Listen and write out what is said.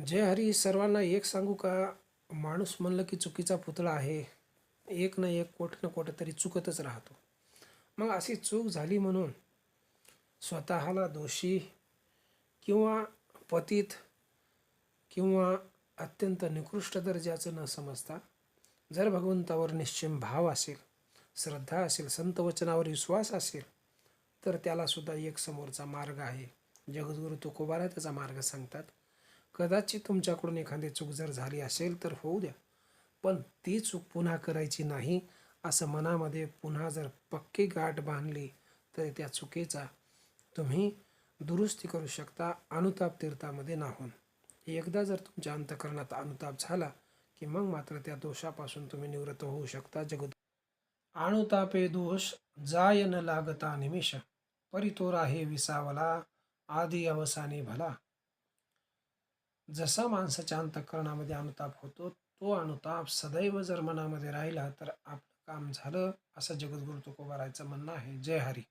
जय हरी. सर्वांना एक सांगू का? माणूस म्हणलं की चुकीचा पुतळा आहे. एक ना एक कुठं ना कुठं तरी चुकतच राहतो. मग अशी चूक झाली म्हणून स्वतःला दोषी किंवा पतित किंवा अत्यंत निकृष्ट दर्जाचं न समजता, जर भगवंतावर निश्चिम भाव असेल, श्रद्धा असेल, संत वचनावर विश्वास असेल, तर त्यालासुद्धा एक समोरचा मार्ग आहे. जगद्गुरू तुकोबारा त्याचा मार्ग सांगतात. कदाचित तुमच्याकडून एखादी चूक जर झाली असेल तर होऊ द्या, पण ती चूक पुन्हा करायची नाही असं मनामध्ये पुन्हा जर पक्की गाठ बांधली तर त्या चुकीचा तुम्ही दुरुस्ती करू शकता अनुताप तीर्थामध्ये नाहून. एकदा जर तुमच्या अंतःकरणात अनुताप झाला की मग मात्र त्या दोषापासून तुम्ही निवृत्त होऊ शकता. अनुतापे दोष जाय न लागता निमिष, परितो राहे विसावला आधी अवसानी भला. जसा माणसाच्या अंतःकरणामध्ये अनुताप होतो, तो अनुताप सदैव जर मनामध्ये राहिला तर आपलं काम झालं, असं जगद्गुरू तुकोबारायचं म्हणणं आहे. जय हरी.